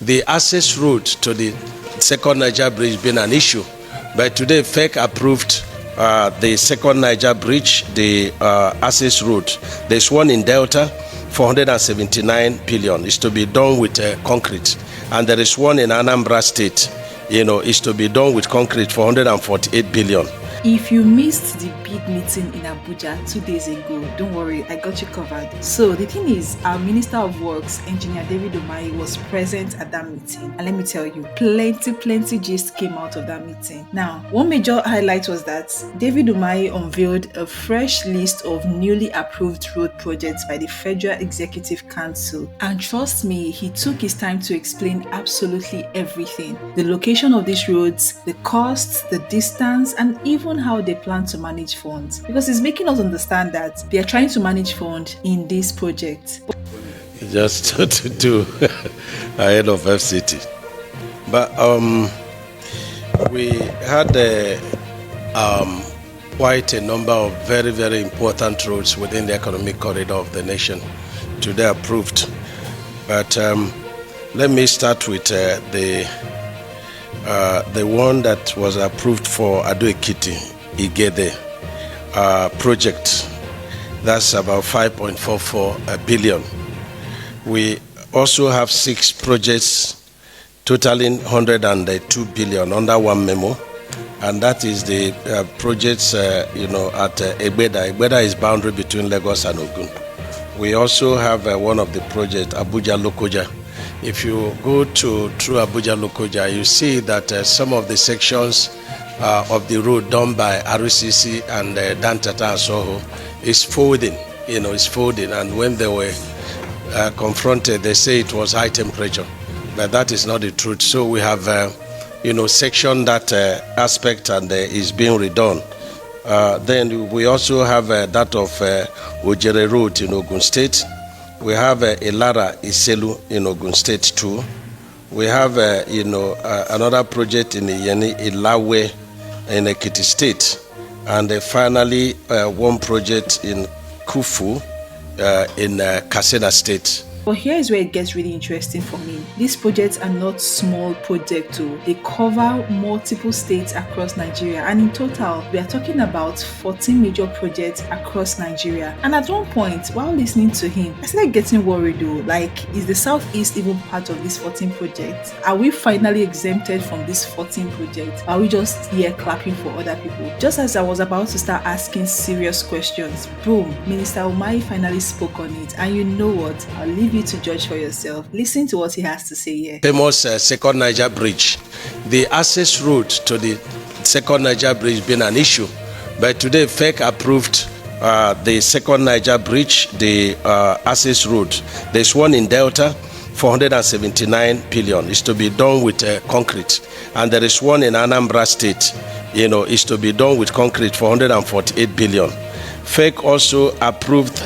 the access route to the second Niger bridge been an issue. But today, FEC approved the second Niger bridge, the access route. There's one in Delta, 479 billion. It's to be done with concrete. And there is one in Anambra State, is to be done with concrete, 448 billion. If you missed the big meeting in Abuja 2 days ago, don't worry, I got you covered. So the thing is, our Minister of Works, Engineer David Umahi, was present at that meeting. And let me tell you, plenty gist came out of that meeting. Now, one major highlight was that David Umahi unveiled a fresh list of newly approved road projects by the Federal Executive Council. And trust me, he took his time to explain absolutely everything. The location of these roads, the costs, the distance, and even how they plan to manage funds, because it's making us understand that they are trying to manage funds in this project. Just to do ahead of FCT. But we had quite a number of very important roads within the economic corridor of the nation today approved. But let me start with the one that was approved for Ado-Ekiti Igede project. That's about 5.44 billion. We also have 6 projects totaling 102 billion under one memo, and that is the projects at Egbeda. Egbeda is boundary between Lagos and Ogun. We also have one of the projects, Abuja Lokoja. If you go through Abuja Lokoja, you see that some of the sections of the road done by RCC and Dantata and Soho is folding, it's folding. And when they were confronted, they say it was high temperature, but that is not the truth. So we have, section that aspect, and is being redone. Then we also have that of Ojere Road in Ogun State. We have Elara Iselu in Ogun State too. We have another project in Yeni Ilawe in Ekiti State, and finally one project in Kufu in Kaseda State. But here is where it gets really interesting for me. These projects are not small projects too. They cover multiple states across Nigeria, and in total, we are talking about 14 major projects across Nigeria. And at one point, while listening to him, I started getting worried though, like, is the Southeast even part of these 14 projects? Are we finally exempted from these 14 projects? Are we just here clapping for other people? Just as I was about to start asking serious questions, boom, Minister Umahi finally spoke on it. And you know what? I'll leave you to judge for yourself. Listen to what he has to say here. Famous second Niger bridge. The access route to the second Niger bridge been an issue, but today FEC approved the second Niger bridge, the access route. There's one in Delta, 479 billion. It's to be done with concrete, and there is one in Anambra State. Is to be done with concrete, 448 billion. FEC also approved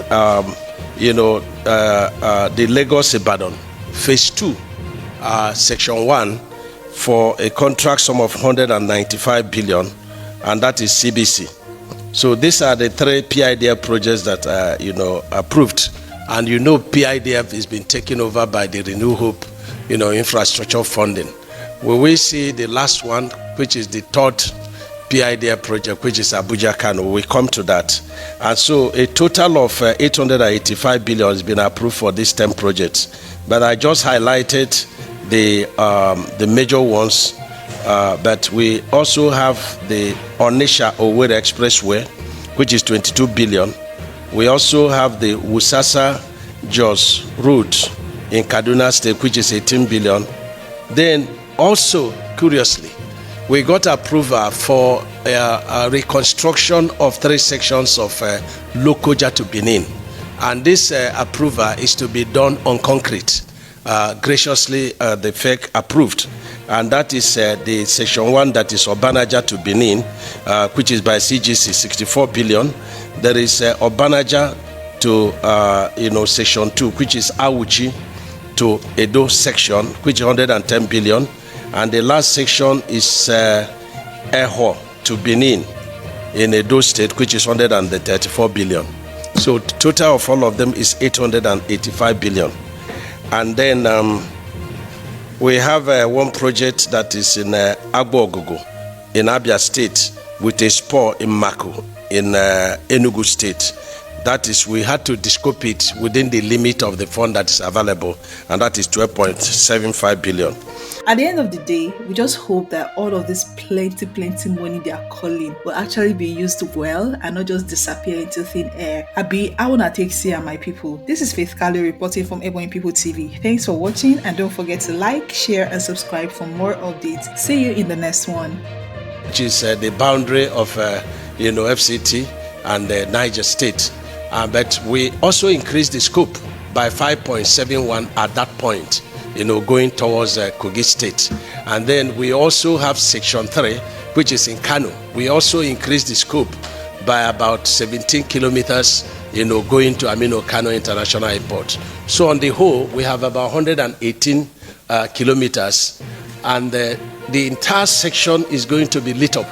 the Lagos-Ibadan Phase 2, Section 1, for a contract sum of 195 billion, and that is CBC. So these are the 3 PIDF projects that are, approved. And PIDF has been taken over by the Renew Hope, infrastructure funding. When we see the last one, which is the 3rd PIDF project, which is Abuja Kano, we come to that. And so a total of 885 billion has been approved for these 10 projects. But I just highlighted the major ones. But we also have the Onisha Owerri Expressway, which is 22 billion. We also have the Wusasa Jos route in Kaduna State, which is 18 billion. Then also, curiously, we got approval for a reconstruction of 3 sections of Lokoja to Benin. And this approval is to be done on concrete. Graciously, the FEC approved. And that is the section 1, that is Obanaja to Benin, which is by CGC, 64 billion. There is Obanaja to section 2, which is Awuchi to Edo section, which is 110 billion. And the last section is Eho to Benin in Edo State, which is 134 billion. So the total of all of them is 885 billion. And then We have one project that is in Agbogogo in Abia State with a spur in Mako in Enugu State. That is, we had to descope it within the limit of the fund that is available, and that is 12.75 billion. At the end of the day, we just hope that all of this plenty money they are calling will actually be used well and not just disappear into thin air. I wanna take care, my people. This is Faith Kalu reporting from Ebonyi People TV. Thanks for watching, and don't forget to like, share, and subscribe for more updates. See you in the next one. Which is the boundary of FCT and Niger State. But we also increased the scope by 5.71 at that point, going towards Kogi State. And then we also have Section 3, which is in Kano. We also increased the scope by about 17 kilometers, going to Aminu Kano International Airport. So on the whole, we have about 118 kilometers, and the entire section is going to be lit up.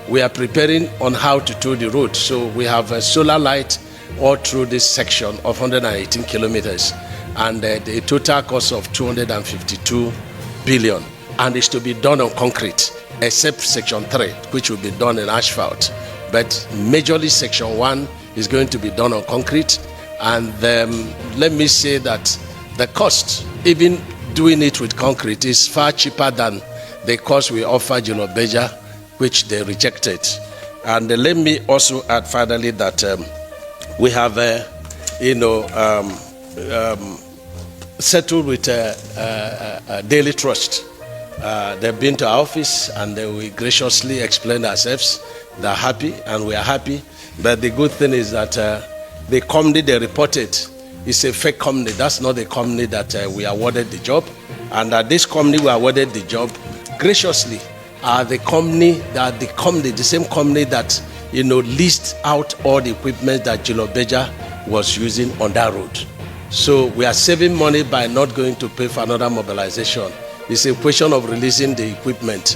We are preparing on how to tow the road. So we have a solar light all through this section of 118 kilometers, and the total cost of 252 billion, and it's to be done on concrete, except Section 3, which will be done in asphalt. But majorly Section 1 is going to be done on concrete, and let me say that the cost, even doing it with concrete, is far cheaper than the cost we offered Jolobeja, which they rejected. And let me also add finally that we have, settled with Daily Trust. They've been to our office, and we graciously explained ourselves. They're happy, and we are happy. But the good thing is that the company they reported is a fake company. That's not the company that we awarded the job. And this company we awarded the job graciously the same company that leased out all the equipment that Jolobeja was using on that road. So we are saving money by not going to pay for another mobilization. It's a question of releasing the equipment,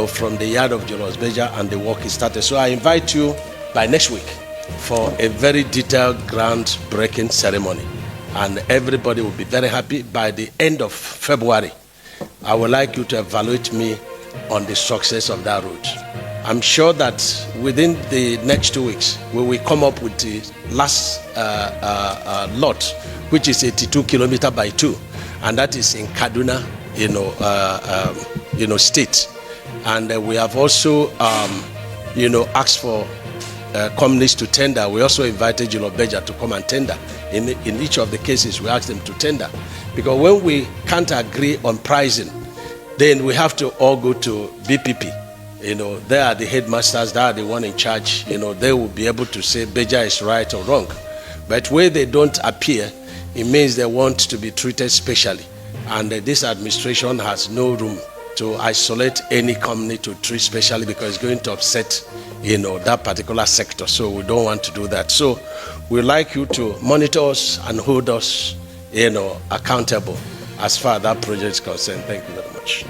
from the yard of Jolobeja, and the work is started. So I invite you by next week for a very detailed groundbreaking ceremony, and everybody will be very happy. By the end of February, I would like you to evaluate me on the success of that road. I'm sure that within the next 2 weeks, we will come up with the last lot, which is 82 kilometers by 2, and that is in Kaduna, state. And we have also, asked for companies to tender. We also invited Jolobeja to come and tender. In each of the cases, we asked them to tender, because when we can't agree on pricing, then we have to all go to BPP. They are the headmasters, they are the one in charge. They will be able to say Beja is right or wrong. But where they don't appear, it means they want to be treated specially. And this administration has no room to isolate any company to treat specially, because it's going to upset, that particular sector. So we don't want to do that. So we'd like you to monitor us and hold us, accountable as far as that project is concerned. Thank you very much.